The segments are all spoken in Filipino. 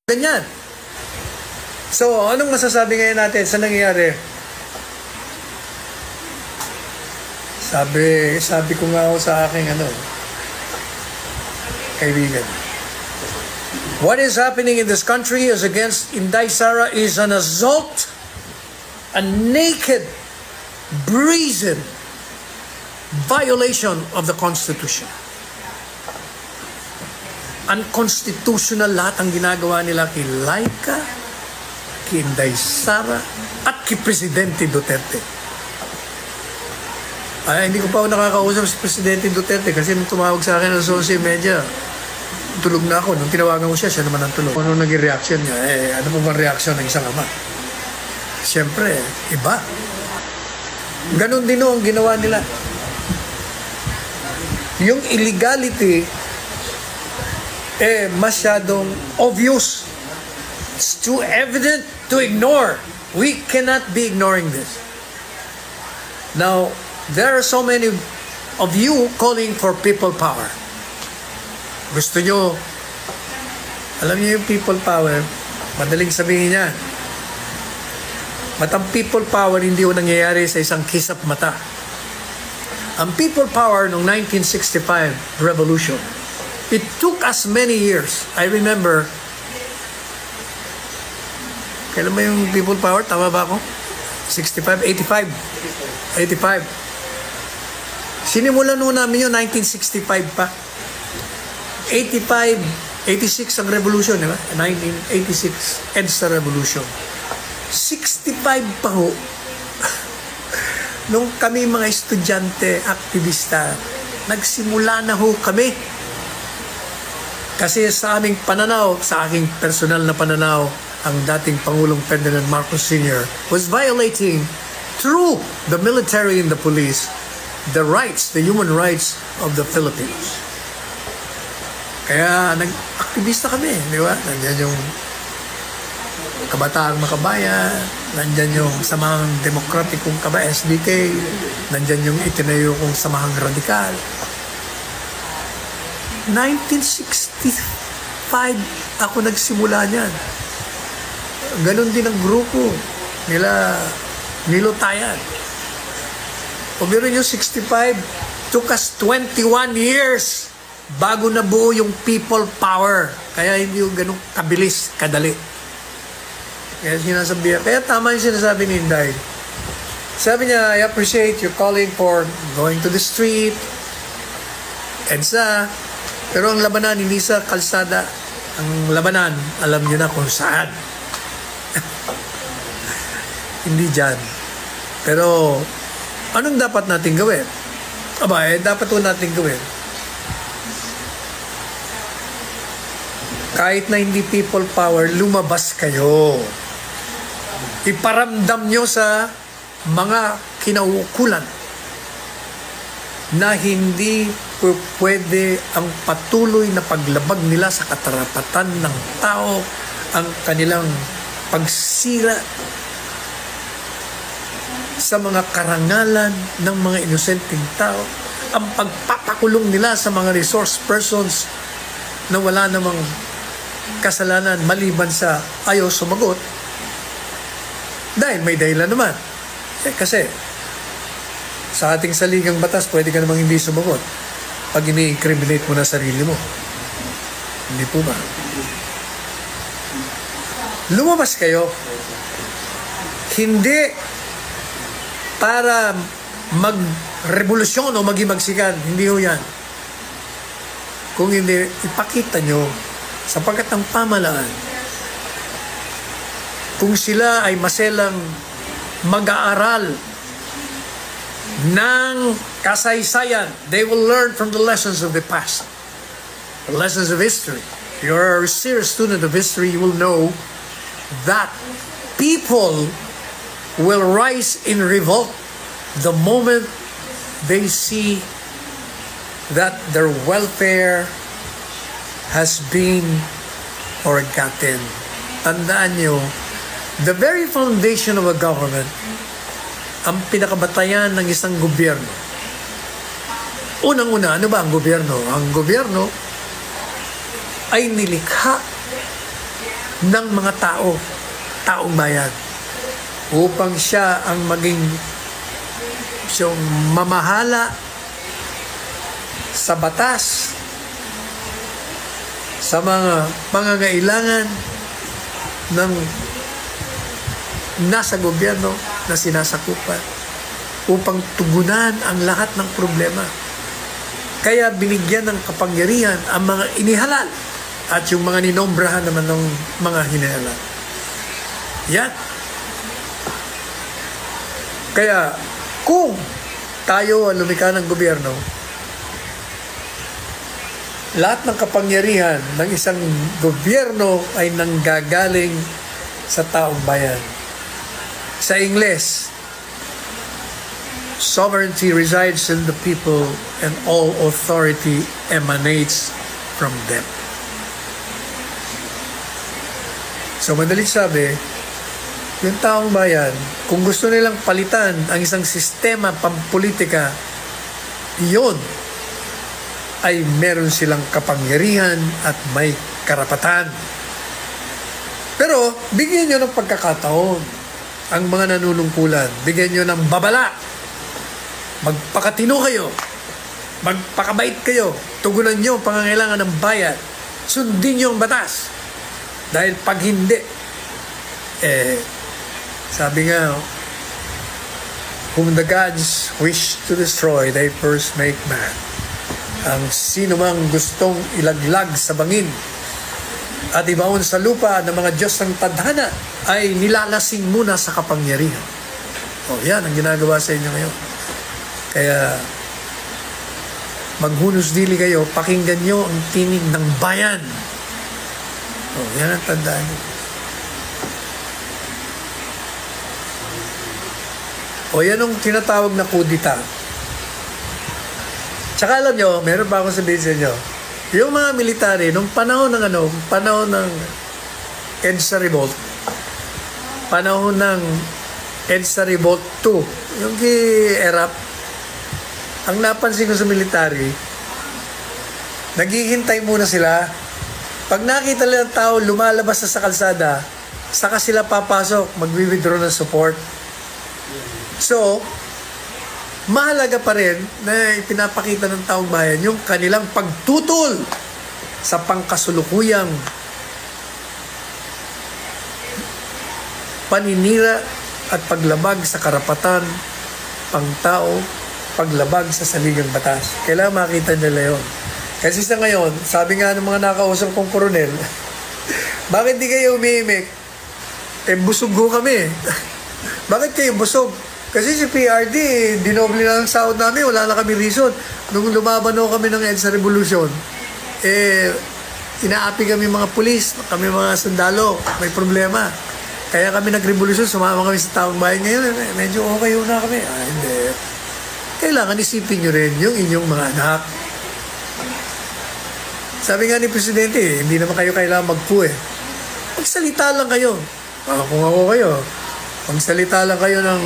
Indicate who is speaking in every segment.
Speaker 1: Ganyan. So, anong masasabi ngayon natin sa nangyayari? Sabi ko nga ako sa aking kaibigan. What is happening in this country is against Inday Sara is an assault, a naked, brazen violation of the Constitution. Unconstitutional lahat ang ginagawa nila kay Laika, kay Inday Sara, at kay Presidente Duterte. Ay, hindi ko pa ako nakakausap si Presidente Duterte kasi nung tumawag sa akin ng social media, tulog na ako. Nung tinawagan ko siya naman ang tulog. Ano naging reaction niya? Ano po bang reaction ng isang ama? Siyempre, iba. Ganon din ang ginawa nila. Yung illegality, masyadong obvious. It's too evident to ignore. We cannot be ignoring this. Now, there are so many of you calling for people power. Gusto nyo, alam niyo yung people power, madaling sabihin niya. But ang people power hindi yung nangyayari sa isang kisap mata. Ang people power noong 1965 revolution, it took us many years. I remember, kailan ba yung people power? Tama ba ako? 65? 85. Sinimulan nun namin yung 1965 pa. 86 ang revolution, di ba? 1986, EDSA revolution. 65 pa ho. Nung kami mga estudyante, aktivista, nagsimula na ho kami. Kasi sa aming pananaw, sa aking personal na pananaw, ang dating Pangulong Ferdinand Marcos Sr. was violating through the military and the police the rights, the human rights of the Philippines. Kaya nag-aktivista kami, di ba? Nandiyan yung Kabataang Makabayan, nandiyan yung Samahang Demokratikong SDK, nandiyan yung itinayo kong Samahang Radikal. 1965 ako nagsimula niyan. Ganon din ang grupo nila Nilutayan. O meron yung 65, took us 21 years bago nabuo yung people power. Kaya hindi yung ganun kabilis, kadali. Kaya tama yung sinasabi ni Inday. Sabi niya, I appreciate you calling for going to the street, EDSA. Pero ang labanan, hindi sa kalsada. Ang labanan, alam niyo na kung saan. Hindi dyan. Pero, anong dapat natin gawin? Dapat po natin gawin. Kahit na hindi people power, lumabas kayo. Iparamdam nyo sa mga kinaukulan na hindi pwede ang patuloy na paglabag nila sa katarapatan ng tao, ang kanilang pagsira sa mga karangalan ng mga inosenteng tao, ang pagpapakulong nila sa mga resource persons na wala namang kasalanan maliban sa ayaw sumagot dahil may dahilan naman. Kasi sa ating saligang batas, pwede ka namang hindi sumagot pag ini-incriminate mo na sarili mo. Hindi po ba? Lumabas kayo. Hindi para mag-revolusyon o magsikan. Hindi ho yan. Kung hindi, ipakita nyo sapagkat ang pamalaan, kung sila ay maselang mag-aaral ng kasaysayan, they will learn from the lessons of the past, the lessons of history. If you're a serious student of history, you will know that people will rise in revolt the moment they see that their welfare has been forgotten. Tandaan nyo, the very foundation of a government, ang pinakabatayan ng isang gobyerno. Unang-una, ano ba ang gobyerno? Ang gobyerno ay nilikha ng mga taong bayan, upang siya ang maging siyang mamahala sa batas, sa mga pangangailangan ng nasa gobyerno na sinasakupan, upang tugunan ang lahat ng problema. Kaya binigyan ng kapangyarihan ang mga inihalal at yung mga ninombrahan naman ng mga hinihalal. Yan. Kaya kung tayo ang lumikha ng gobyerno, lahat ng kapangyarihan ng isang gobyerno ay nanggagaling sa taong bayan. Sa Ingles, sovereignty resides in the people and all authority emanates from them. So madalit sabi, yung taong bayan, kung gusto nilang palitan ang isang sistema pampolitika, iyon ay meron silang kapangyarihan at may karapatan. Pero bigyan nyo ng pagkakataon ang mga nanunungkulan. Bigyan nyo ng babala. Magpakatino kayo. Magpakabait kayo. Tugunan nyo ang pangangailangan ng bayan. Sundin nyo ang batas. Dahil pag hindi, sabi nga, whom the gods wish to destroy, they first make man. Ang sino mang gustong ilaglag sa bangin at ibaon sa lupa ng mga Diyos ng tadhana ay nilalasing muna sa kapangyarihan. O yan ang ginagawa sa inyo ngayon. Kaya maghunos dili kayo, pakinggan nyo ang tinig ng bayan. O yan ang tandaan nyo. O yan ang tinatawag na kudita. Tsaka alam nyo, meron pa akong sabihin sa inyo, yung mga military, nung panahon ng EDSA Revolt, panahon ng EDSA Revolt 2, yung kay-ERAP, ang napansin ko sa military, naghihintay muna sila. Pag nakita nila ng tao lumalabas na sa kalsada, saka sila papasok, mag-withdraw ng support. So, mahalaga pa rin na ipinapakita ng taong bayan yung kanilang pagtutol sa pangkasulukuyang paninira at paglabag sa karapatan pangtao, paglabag sa saligang batas. Kailangan makita nila yun. Kasi sa ngayon, sabi nga ng mga nakausap kong koronel, bakit di kayo umiimik? Busog ho kami. Bakit kayo busog? Kasi si PRD, dinoble na ang sahod namin, wala na kami reason. Nung lumaban kami ng EDSA Revolution, inaapi kami mga pulis, kami mga sundalo, may problema. Kaya kami nag-revolution, sumama kami sa taong bayan ngayon, medyo okay na kami. Hindi. Kailangan isipin nyo rin yung inyong mga anak. Sabi nga ni Presidente, hindi naman kayo kailangan magpu Magsalita lang kayo. Kung ako kayo, magsalita lang kayo ng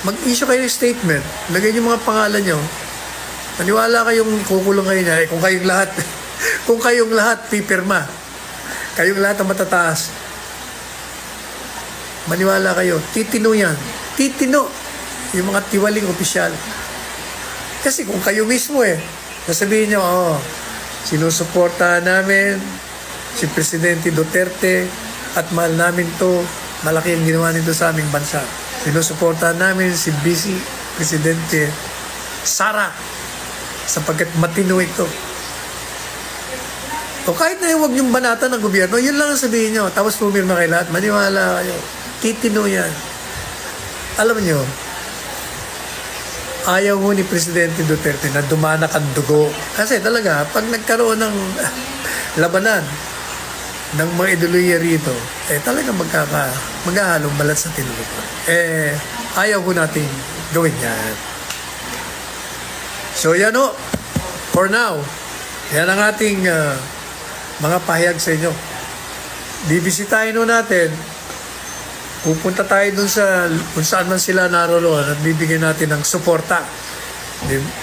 Speaker 1: mag-issue kayo ng statement, lagay niyo mga pangalan niyo. Maniwala kayong kukulong kayo niya. Kung kayong lahat pipirma, kayong lahat ang matataas, maniwala kayo, titino yan. Titino yung mga tiwaling opisyal. Kasi kung kayo mismo sasabihin niyo, sinusuportahan namin si Presidente Duterte at mahal namin to, malaki ang ginawa nito sa aming bansa. Sinusuportahan namin si Vice Presidente Sara sapagkat matino ito. O kahit na huwag niyong banatan ng gobyerno, yun lang ang sabihin niyo. Tapos pumirma kayo lahat, maniwala kayo. Titino yan. Alam niyo, ayaw ho ni Presidente Duterte na dumanak ang dugo. Kasi talaga, pag nagkaroon ng labanan ng mga ideolohiya rito, talaga maghahalong balat sa tinulupan. Ayaw ko natin gawin yan. So yan for now, yan ang ating mga pahayag sa inyo. Bibisitahin natin, pupunta tayo dun sa kung saan man sila naroroon at bibigyan natin ng suporta.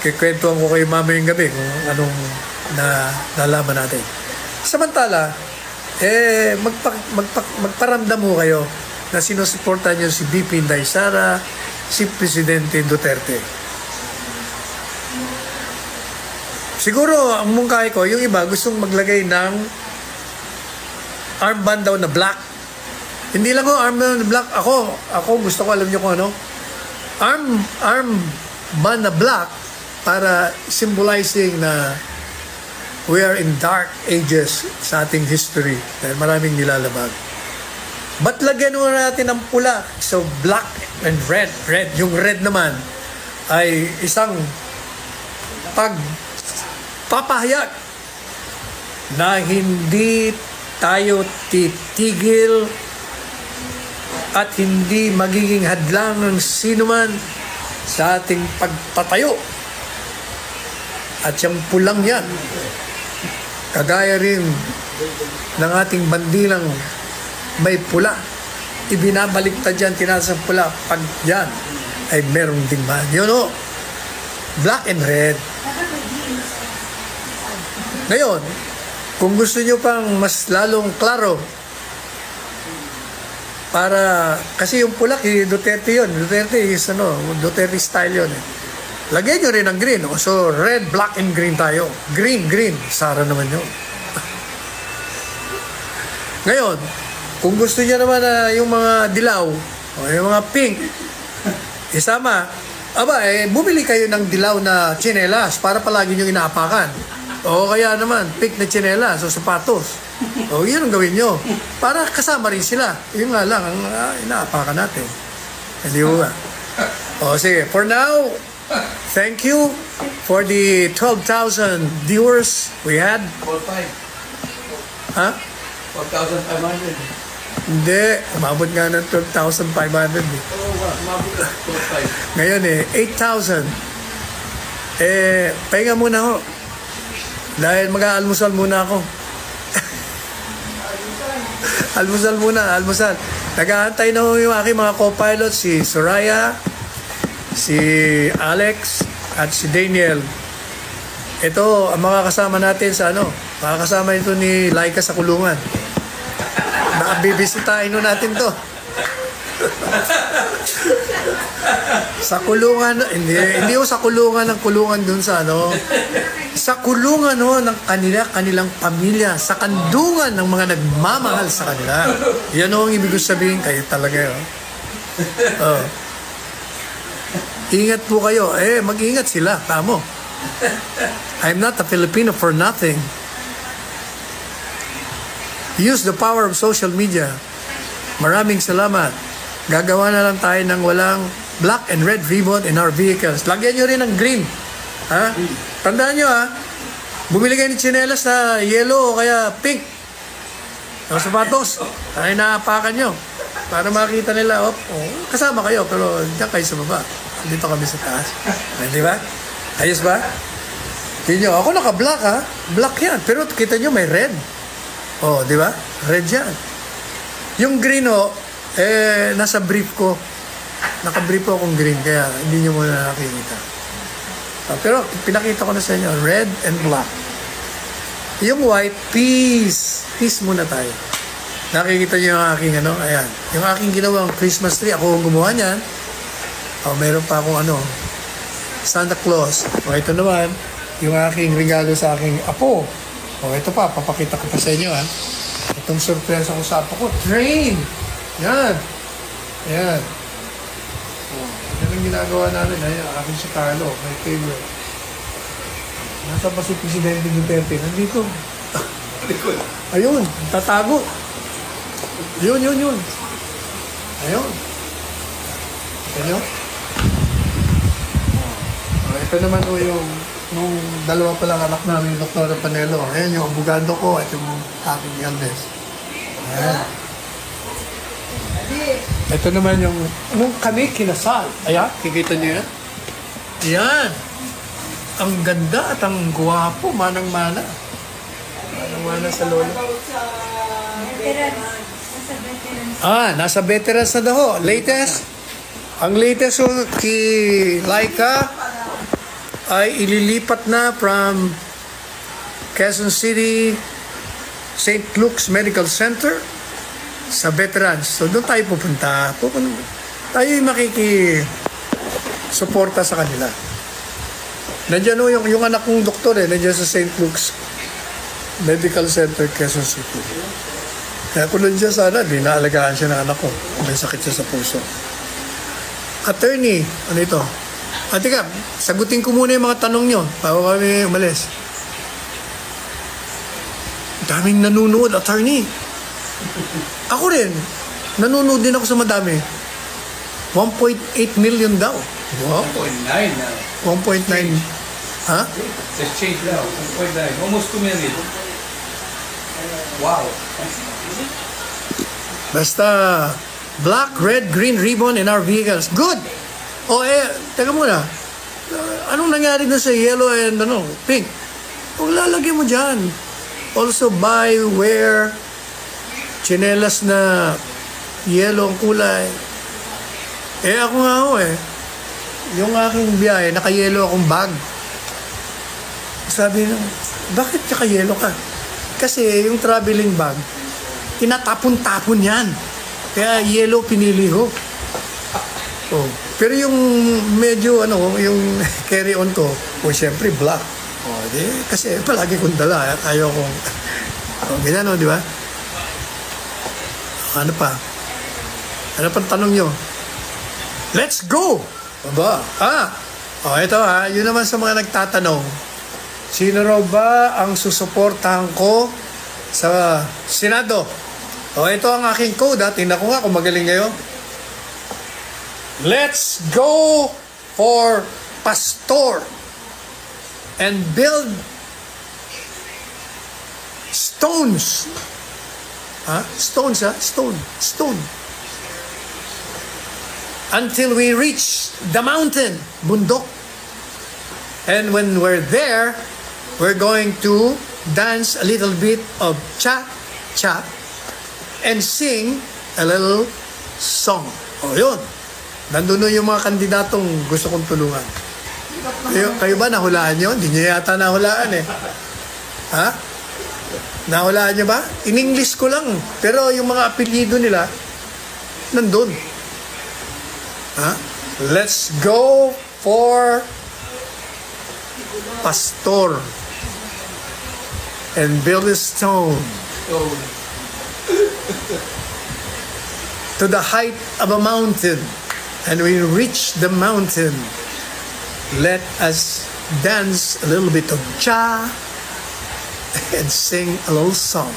Speaker 1: Kikwentuhan ko kayo mamayang gabi kung anong nalaman natin. Samantala, magparamdam mo kayo na sinusuporta nyo si BP Inday Sara, si Presidente Duterte. Siguro, ang mungkahi ko, yung iba gustong maglagay ng armband daw na black. Hindi lang ko armband na black. Ako gusto ko, alam nyo kung ano? Armband na black para symbolizing na we are in dark ages sa ating history dahil maraming nilalabag. Ba't lagyan mo natin ng pula? So black and red. Yung red naman ay isang pagpapahayag na hindi tayo titigil at hindi magiging hadlang ng sinuman sa ating pagtatayo. At yung pulang yan, kagaya rin ng ating bandilang may pula, ibinabaliktad yan, tinaas ang pula, pag yan ay merong dingman. Yun o, black and red. Ngayon, kung gusto nyo pang mas lalong klaro, para, kasi yung pula, Duterte yun. Duterte is Duterte style yun. Lagyan nyo rin ng green. So, red, black, and green tayo. Green. Sara naman yun. Ngayon, kung gusto niya naman na yung mga dilaw, o yung mga pink, isama, bumili kayo ng dilaw na tsinelas para palagi nyo inaapakan. O kaya naman, pink na tsinelas o sapatos. O yun ang gawin nyo. Para kasama rin sila. Yun nga lang, ang inaapakan natin. Hindi ba? O sige, for now, thank you for the 12,000 viewers we had.
Speaker 2: 4,500.
Speaker 1: Ha?
Speaker 2: 4,500.
Speaker 1: Hindi, umabot nga ng 12,500 eh.
Speaker 2: Umabot na 4,500.
Speaker 1: Ngayon 8,000. Pahinga muna ho. Dahil mag-aalmusal muna ako. almusal. Nag-aantay na ho yung aking mga co-pilot, si Soraya, si Alex, at si Daniel. Ito, ang mga kasama natin sa mga kasama ito ni Laika sa kulungan. Nakabibisitahin natin to. Sa kulungan, hindi o sa kulungan ng kulungan dun sa sa kulungan ng kanilang pamilya, sa kandungan ng mga nagmamahal sa kanila. Yan ang ibig sabihin, kayo talaga yun. Ingat po kayo. Mag-ingat sila. Tamo. I'm not a Filipino for nothing. Use the power of social media. Maraming salamat. Gagawa na lang tayo ng walang black and red ribbon in our vehicles. Lagyan nyo rin ng green. Ha? Tandaan nyo bumili kayo ng tsinelas na yellow o kaya pink. O sapatos. Ay naapakan nyo. Para makita nila, kasama kayo, pero diyan kayo sa baba. Dito kami sa taas. Di ba? Ayos ba? Tingnan nyo, ako naka-black Black yan. Pero kita nyo may red. Di ba? Red yan. Yung green nasa brief ko. Naka-brief ko akong green, kaya hindi nyo muna nakikita. Pero pinakita ko na sa inyo, red and black. Yung white, peace. Peace muna tayo. Nakikita nyo yung aking ayan. Yung aking ginawang Christmas tree, ako ang gumawa niyan. Meron pa akong Santa Claus. Ito naman, yung aking regalo sa aking apo. Ito pa, papakita ko pa sa inyo Itong surprise ko sa apo ko, train! Yan! Yan ang ginagawa namin. Ayan, aking si Carlo, my favorite. Nasa pa si Presidente Duterte? Nandito. Ayun, tatago. Yun. Ayun. Ayun. Ito naman yung nung dalawa pa lang anak namin, yung Dr. Panelo. Ayan yung abogado ko at yung aking eldest. Ayan. Ito naman yung nung kami kinasal. Ayan, kikita niyo yan? Ayan. Ang ganda at ang guwapo, manang-mana. Manang-mana sa lolo. Nasa veterans na daw. Latest. Ang latest kay Laika ay ililipat na from Quezon City St. Luke's Medical Center sa veterans. So doon tayo pupunta. Tayo yung makikisuporta sa kanila. Nandiyan yung anak kong doktor nandiyan sa St. Luke's Medical Center, Quezon City. Kaya kung nandiyan sana, di naalagaan siya ng anak ko. May sakit siya sa puso. Attorney, ano ito? Teka, sagutin ko muna yung mga tanong nyo bago kami umalis. Daming nanonood, attorney. Ako rin, nanonood din ako sa madami. 1.8 million daw. Wow.
Speaker 2: 1.9 na.
Speaker 1: 1.9. Ha?
Speaker 2: Let's change now. 1.9. Almost 2 million. Wow.
Speaker 1: Basta, black, red, green ribbon in our vehicles. Good! Teka muna. Anong nangyari na sa yellow and pink? Huwag lalagyan mo dyan. Also, buy, wear, tsinelas na yellow ang kulay. Ako nga ako yung aking biyahe, naka-yellow akong bag. Sabi nung, bakit naka-yellow ka? Kasi yung traveling bag, tinatapon-tapon yan. Kaya yellow pinili ko. Pero yung medyo yung carry-on ko, syempre black. Kasi palagi kong dala. Ayaw kong, ganyan di ba? Ano pa? Ano pang tanong nyo? Let's go! Aba, ito yun naman sa mga nagtatanong. Sino raw ba ang susuportahan ko sa Senado? Ito ang aking code tingnan ko nga kung magaling ngayon. Let's go for pastor and build stones. Stones, stone. Until we reach the mountain, bundok. And when we're there, we're going to dance a little bit of cha-cha and sing a little song. Yun. Nandun yung mga kandidatong gusto kong tulungan. Kayo ba nahulaan nyo? Hindi nyo yata nahulaan Ha? Nahulaan nyo ba? In English ko lang. Pero yung mga apelyido nila, nandun. Let's go for pastor and build a stone to the height of a mountain, and we reach the mountain. Let us dance a little bit of cha and sing a little song.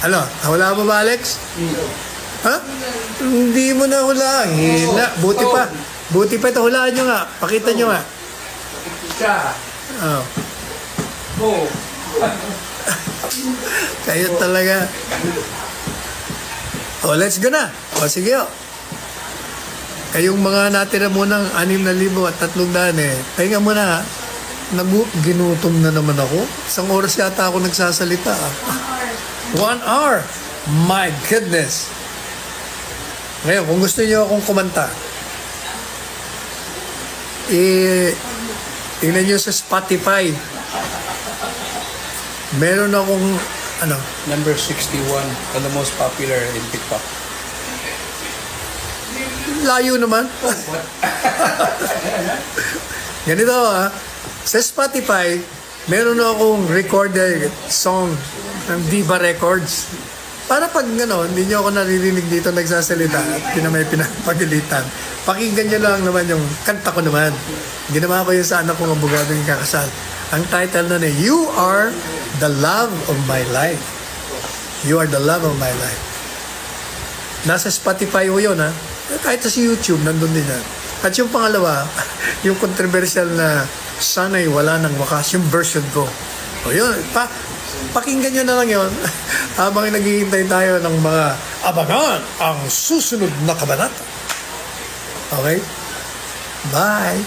Speaker 1: Ano? Wala mo ba, Alex? Hindi mo na hulaan. Hina. Buti pa ito. Hulaan nyo nga. Pakita nyo nga.
Speaker 2: Cha.
Speaker 1: Kayo talaga. Let's go na. Sige Kayong mga natira mo ng 6,300 pahinga mo na. Ginutom na naman ako. Isang oras yata ako nagsasalita. 1 hour. My goodness. Ngayon, kung gusto niyo akong kumanta, tingnan niyo sa Spotify. Meron akong,
Speaker 2: Number 61 on the most popular in TikTok.
Speaker 1: layo naman. Ganito sa Spotify, meron akong recorded song ng Diva Records. Para pag hindi nyo ako naririnig dito nagsasalita at may pinapagalitan, pakinggan nyo lang naman yung kanta ko naman. Ginawa ko yun sa anak kong abogado yung kakasal. Ang title nun You Are the Love of My Life. You Are the Love of My Life. Nasa Spotify ko yun kahit sa YouTube, nandun din yan. At yung pangalawa, yung controversial na Sana'y Wala Nang Wakas, yung version ko. Yun, pakinggan nyo na lang yun habang naghihintay tayo ng mga abangan ang susunod na kabanata. Okay? Bye!